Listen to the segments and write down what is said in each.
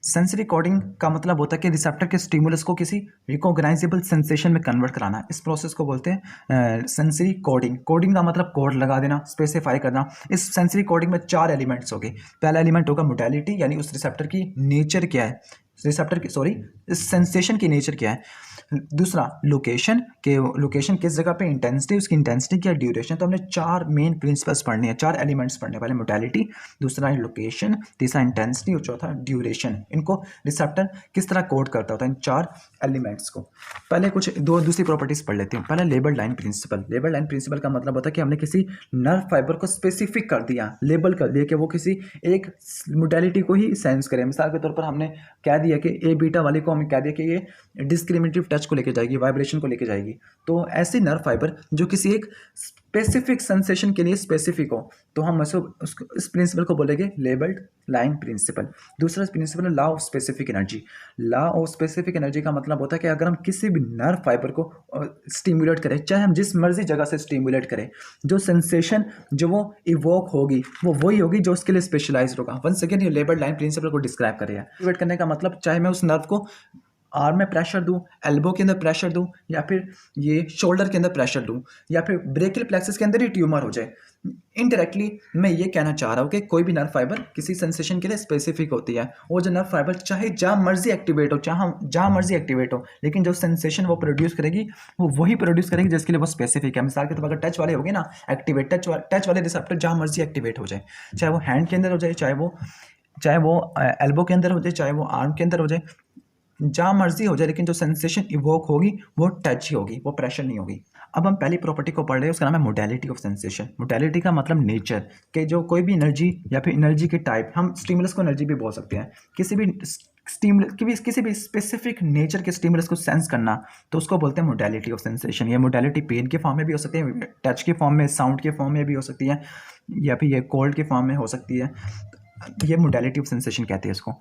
Sensory coding का मतलब होता है कि रिसेप्टर के स्टिमुलस को किसी रिकॉग्नाइजेबल सेंसेशन में कन्वर्ट कराना। इस प्रोसेस को बोलते हैं सेंसरी कोडिंग। कोडिंग का मतलब कोड लगा देना, स्पेसिफाई करना। इस सेंसरी कोडिंग में 4 एलिमेंट्स होंगे। पहला एलिमेंट होगा मोडालिटी, यानी उस रिसेप्टर की नेचर क्या है, रिसेप्टर की इस सेंसेशन की नेचर क्या है। दूसरा लोकेशन, के लोकेशन किस जगह पे, इंटेंसिटी, उसकी इंटेंसिटी क्या, ड्यूरेशन। तो हमने 4 मेन प्रिंसिपल्स पढ़ने हैं, 4 एलिमेंट्स पढ़ने वाले। मोडालिटी, दूसरा लोकेशन, तीसरा इंटेंसिटी और चौथा ड्यूरेशन। इनको रिसेप्टर किस तरह कोड करता होता है, इन 4 एलिमेंट्स को। पहले कुछ दूसरी प्रॉपर्टीज पढ़ लेते हैं। पहले label line principle. Label line principle का मतलब होता है कि हमने किसी नर्व फाइबर को स्पेसिफिक कर दिया, लेबल कर दिया कि वो किसी एक मोडालिटी को ही सेंस करे। मिसाल के तौर पर हमने कह दिया कि ए बीटा वाली को हमने कह दिया कि ये डिस्क्रिमिनेटिव टच को लेके जाएगी, वाइब्रेशन को लेके जाएगी। तो ऐसे नर्व फाइबर जो किसी एक स्पेसिफिक सेंसेशन के लिए स्पेसिफिक हो, तो हम उसको इस प्रिंसिपल को बोलेंगे लेबल्ड लाइन प्रिंसिपल। दूसरा प्रिंसिपल है law of specific energy. Law of specific energy का मतलब होता है कि अगर हम किसी भी नर्व फाइबर को स्टिमुलेट करें, चाहे हम जिस मर्जी जगह से स्टिमुलेट करें, जो सेंसेशन जो वो इवोक होगी वो वही होगी जो उसके लिए स्पेशलाइज होगा। वन सेकेंड, ये लेबल्ड लाइन प्रिंसिपल को डिस्क्राइब करेगा। स्टिमुलेट करने का मतलब चाहे मैं उस नर्व को आर्म में प्रेशर दूं, एल्बो के अंदर प्रेशर दूं, या फिर ये शोल्डर के अंदर प्रेशर दूं, या फिर ब्रेकियल प्लेक्सस के अंदर ही ट्यूमर हो जाए। इनडायरेक्टली मैं ये कहना चाह रहा हूँ कि कोई भी नर्व फाइबर किसी सेंसेशन के लिए स्पेसिफिक होती है। वो जो नर्व फाइबर चाहे जहाँ मर्जी एक्टिवेट हो, जहाँ मर्जी एक्टिवेट हो, लेकिन जो सेंसेशन वो प्रोड्यूस करेगी वो वही प्रोड्यूस करेगी जिसके लिए वो स्पेसिफिक है। मिसाल के तौर पर अगर टच वाले हो गए ना एक्टिवेट, टच वाले रिसेप्टर जहाँ मर्जी एक्टिवेट हो जाए, चाहे वो हैंड के अंदर हो जाए, चाहे वो एल्बो के अंदर हो जाए, चाहे वो आर्म के अंदर हो जाए, जहाँ मर्जी हो जाए, लेकिन जो सेंसेशन इवोक होगी वो टच ही होगी, वो प्रेशर नहीं होगी। अब हम पहली प्रॉपर्टी को पढ़ रहे हैं, उसका नाम है मोडालिटी ऑफ सेंसेशन। मोडालिटी का मतलब नेचर, कि जो कोई भी एनर्जी या फिर एनर्जी के टाइप, हम स्टिमुलस को एनर्जी भी बोल सकते हैं, किसी भी स्पेसिफिक नेचर के स्टिमुलस को सेंस करना, तो उसको बोलते हैं मोडालिटी ऑफ सेंसेशन। ये मोडालिटी पेन के फॉर्म में भी हो सकती है, टच के फॉर्म में, साउंड के फॉर्म में भी हो सकती है, या फिर ये कोल्ड के फॉर्म में हो सकती है। ये मोडालिटी ऑफ सेंसेशन कहते हैं इसको।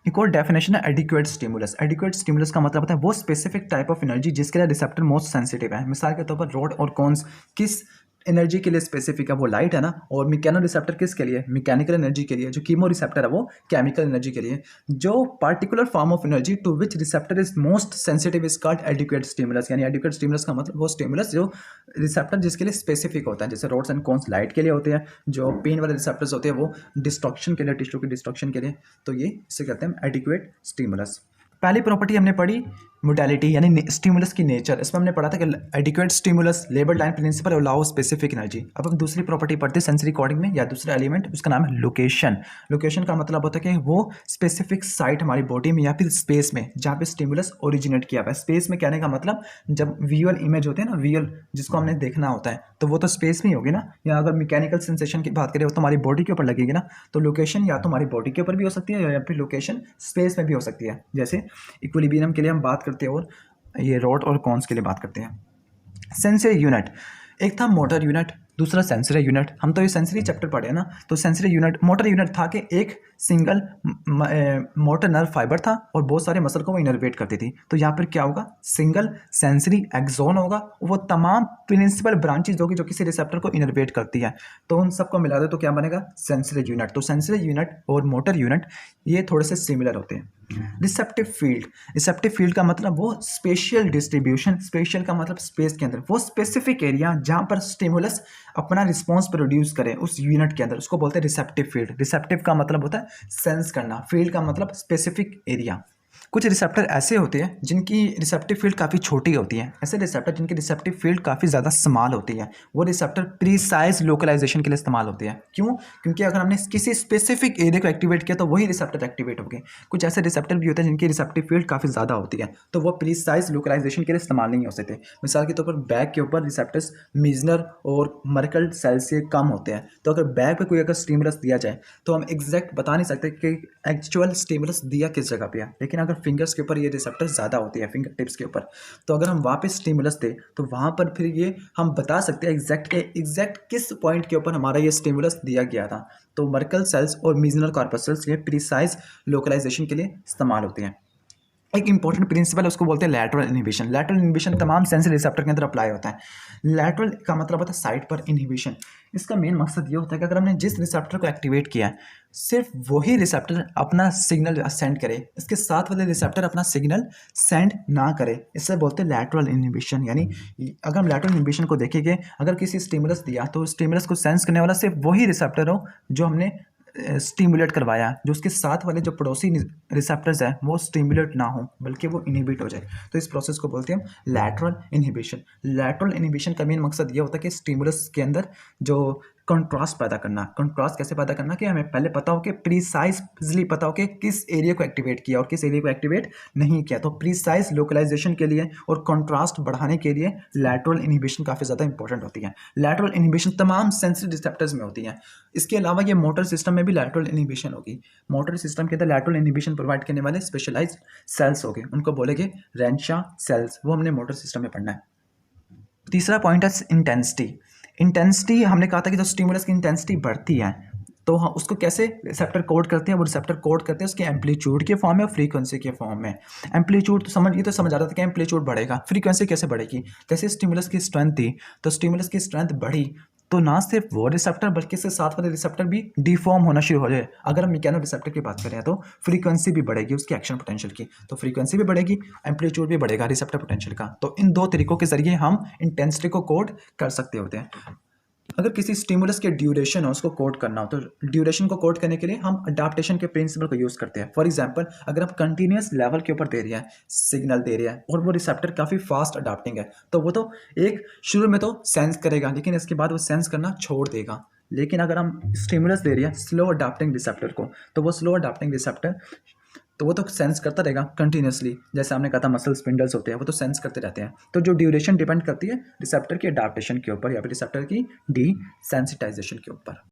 एक और डेफिनेशन है एडिक्वेट स्टिमुलस। एडिक्वेट स्टिमुलस का मतलब होता है वो स्पेसिफिक टाइप ऑफ एनर्जी जिसके लिए रिसेप्टर मोस्ट सेंसिटिव है। मिसाल के तौर पर रॉड और कॉन्स किस एनर्जी के लिए स्पेसिफिक है, वो लाइट है ना, और मैकेनो रिसेप्टर किसके लिए, मैकेनिकल एनर्जी के लिए। जो कीमो रिसेप्टर है वो केमिकल एनर्जी के लिए। जो particular form of energy to which receptor is most sensitive is called adequate stimulus. यानी एडिक्वेट स्टिमुलस का मतलब वो स्टिमुलस जो रिसेप्टर जिसके लिए स्पेसिफिक होता है। जैसे रॉड्स एंड कॉन्स लाइट के लिए होते हैं, जो पेन वाले रिसेप्टर्स होते हैं वो डिस्ट्रक्शन के लिए, टिश्यू की डिस्ट्रक्शन के लिए। तो ये इसे कहते हैं एडिक्वेट स्टिमुलस। पहली प्रॉपर्टी हमने पढ़ी मोडालिटी यानी स्टिमुलस की नेचर। इसमें हमने पढ़ा था कि adequate stimulus, label line principle और लॉ ऑफ स्पेसिफिक एनर्जी। अब हम दूसरी प्रॉपर्टी पढ़ते हैं सेंसरी कोडिंग में, या दूसरा एलिमेंट, उसका नाम है लोकेशन। लोकेशन का मतलब होता है कि वो स्पेसिफिक साइट हमारी बॉडी में या फिर स्पेस में जहाँ पे स्टिमुलस ओरिजिनेट किया हुआ है। स्पेस में कहने का मतलब जब विजुअल इमेज होते हैं ना, विजुअल जिसको हमने देखना होता है, तो वो तो स्पेस में ही होगी ना। या अगर मैकेनिकल सेंसेशन की बात करें तो हमारी बॉडी के ऊपर लगेगी ना। तो लोकेशन या तो हमारी बॉडी के ऊपर भी हो सकती है, या फिर लोकेशन स्पेस में भी हो सकती है। जैसे इक्विलिब्रियम के लिए हम बात करते हैं, और ये रॉड और कॉन्स के लिए बात करते हैं। सेंसरी यूनिट, एक था मोटर यूनिट, दूसरा सेंसरी यूनिट। हम तो ये सेंसरी चैप्टर पढ़े ना, तो सेंसरी यूनिट, मोटर यूनिट था कि एक सिंगल मोटर नर्व फाइबर था और बहुत सारे मसल को वो इनर्वेट करती थी। तो यहाँ पर क्या होगा, सिंगल सेंसरी एक्सोन होगा, वो तमाम प्रिंसिपल ब्रांचेज होगी जो किसी रिसेप्टर को इनर्वेट करती है। तो उन सबको मिला दे तो क्या बनेगा, सेंसरी यूनिट। तो सेंसरी यूनिट और मोटर यूनिट ये थोड़े से सिमिलर होते हैं। रिसेप्टिव फील्ड, रिसेप्टिव फील्ड का मतलब वो स्पेशियल डिस्ट्रीब्यूशन, स्पेशल का मतलब स्पेस के अंदर, वो स्पेसिफिक एरिया जहाँ पर स्टिमुलस अपना रिस्पॉन्स प्रोड्यूस करे उस यूनिट के अंदर, उसको बोलते हैं रिसेप्टिव फील्ड। रिसेप्टिव का मतलब होता है सेंस करना, फील्ड का मतलब स्पेसिफिक एरिया। कुछ रिसेप्टर ऐसे होते हैं जिनकी रिसेप्टिव फील्ड काफ़ी छोटी होती है। ऐसे रिसेप्टर जिनकी रिसेप्टिव फील्ड काफ़ी ज़्यादा स्मॉल होती है, वो रिसेप्टर प्रीसाइज लोकलाइजेशन के लिए इस्तेमाल होते हैं। क्यों? क्योंकि अगर हमने किसी स्पेसिफिक एरिया को एक्टिवेट किया तो वही रिसेप्टर एक्टिवेट हो गए। कुछ ऐसे रिसेप्टर भी होते हैं जिनकी रिसेप्टिव फील्ड काफ़ी ज़्यादा होती है, तो वो प्रीसाइज लोकलाइजेशन के लिए इस्तेमाल नहीं हो सकते। मिसाल के तौर पर बैक के ऊपर रिसेप्टर्स मीजनर और मर्कल सेल से कम होते हैं। तो अगर बैक पे कोई अगर स्टिमुलस दिया जाए तो हम एग्जैक्ट बता नहीं सकते कि एक्चुअल स्टिमुलस दिया किस जगह पे है। लेकिन अगर फिंगर्स के ऊपर ये रिसेप्टर ज़्यादा होती है, फिंगर टिप्स के ऊपर, तो अगर हम वहाँ पे स्टिमुलस दें तो वहाँ पर फिर ये हम बता सकते हैं एग्जैक्ट किस पॉइंट के ऊपर हमारा ये स्टिमुलस दिया गया था। तो मर्कल सेल्स और मीजनल कॉर्पस सेल्स ये प्रीसाइज लोकलाइजेशन के लिए इस्तेमाल होते हैं। एक इंपॉर्टेंट प्रिंसिपल है, उसको बोलते हैं लैटरल इनहिबिशन। लैटरल इनहिबिशन तमाम सेंसरी रिसेप्टर के अंदर अप्लाई होता है। लैटरल का मतलब होता है साइड पर इनहिबिशन। इसका मेन मकसद ये होता है कि अगर हमने जिस रिसेप्टर को एक्टिवेट किया है, सिर्फ वही रिसेप्टर अपना सिग्नल सेंड करे, इसके साथ वाले रिसेप्टर अपना सिग्नल सेंड ना करे, इससे बोलते हैं लैटरल इनहिबिशन। यानी अगर हम लैटरल इनहिबिशन को देखेंगे, अगर किसी स्टिमुलस दिया तो स्टिमुलस को सेंस करने वाला सिर्फ वही रिसेप्टर हो जो हमने स्टिमुलेट करवाया, जो उसके साथ वाले जो पड़ोसी रिसेप्टर्स हैं वो स्टिमुलेट ना हो बल्कि वो इनहिबिट हो जाए। तो इस प्रोसेस को बोलते हैं हम लैटरल इनहिबिशन। लैटरल इनहिबिशन का मेन मकसद ये होता है कि स्टिमुलस के अंदर जो कंट्रास्ट पैदा करना। कंट्रास्ट कैसे पैदा करना कि हमें पहले पता हो कि प्रीसाइजली पता हो कि किस एरिया को एक्टिवेट किया और किस एरिया को एक्टिवेट नहीं किया। तो प्रीसाइज लोकलाइजेशन के लिए और कंट्रास्ट बढ़ाने के लिए लैटरल इनहिबिशन काफ़ी ज़्यादा इंपॉर्टेंट होती है। लैटरल इनहिबिशन तमाम सेंसरी रिसेप्टर्स में होती है। इसके अलावा ये मोटर सिस्टम में भी लैटरल इनहिबिशन होगी। मोटर सिस्टम के अंदर लैटरल इनहिबिशन प्रोवाइड करने वाले स्पेशलाइज्ड सेल्स होंगे, उनको बोलेंगे रेंशा सेल्स। वो हमने मोटर सिस्टम में पढ़ना है। तीसरा पॉइंट है इंटेंसिटी। इंटेंसिटी हमने कहा था कि जो स्टिमुलस की इंटेंसिटी बढ़ती है तो हम उसको कैसे रिसेप्टर कोड करते हैं, वो रिसेप्टर कोड करते हैं उसके एम्पलीट्यूड के फॉर्म में और फ्रीक्वेंसी के फॉर्म में। एम्पलीट्यूड तो समझ आ रहा था कि एम्पलीट्यूड बढ़ेगा, फ्रीक्वेंसी कैसे बढ़ेगी, जैसे स्टिमुलस की स्ट्रेंथ थी तो स्टिमुलस की स्ट्रेंथ बढ़ी तो ना सिर्फ वो रिसेप्टर बल्कि इसके साथ वाले रिसेप्टर भी डिफॉर्म होना शुरू हो जाए। अगर हम मैकेनो रिसेप्टर की बात करें तो फ्रीक्वेंसी भी बढ़ेगी उसकी एक्शन पोटेंशियल की, तो फ्रीक्वेंसी भी बढ़ेगी, एम्पलीट्यूड भी बढ़ेगा रिसेप्टर पोटेंशियल का। तो इन दो तरीकों के जरिए हम इंटेंसिटी को कोड कर सकते होते हैं। अगर किसी स्टिमुलस के ड्यूरेशन है उसको कोड करना हो तो ड्यूरेशन को कोड करने के लिए हम अडाप्टेशन के प्रिंसिपल को यूज़ करते हैं। फॉर एग्जांपल अगर आप कंटिन्यूस लेवल के ऊपर दे रहे हैं सिग्नल दे रहे हैं और वो रिसेप्टर काफ़ी फास्ट अडाप्टिंग है तो वो तो एक शुरू में तो सेंस करेगा लेकिन इसके बाद वो सेंस करना छोड़ देगा। लेकिन अगर हम स्टिमुलस दे रहे हैं स्लो अडाप्टिंग रिसेप्टर को तो वो स्लो अडाप्टिंग रिसेप्टर तो वो तो सेंस करता रहेगा कंटिन्यूसली। जैसे हमने कहा था मसल स्पिंडल्स होते हैं वो तो सेंस करते रहते हैं। तो जो ड्यूरेशन डिपेंड करती है रिसेप्टर की अडाप्टेशन के ऊपर या फिर रिसेप्टर की डी सेंसिटाइजेशन के ऊपर।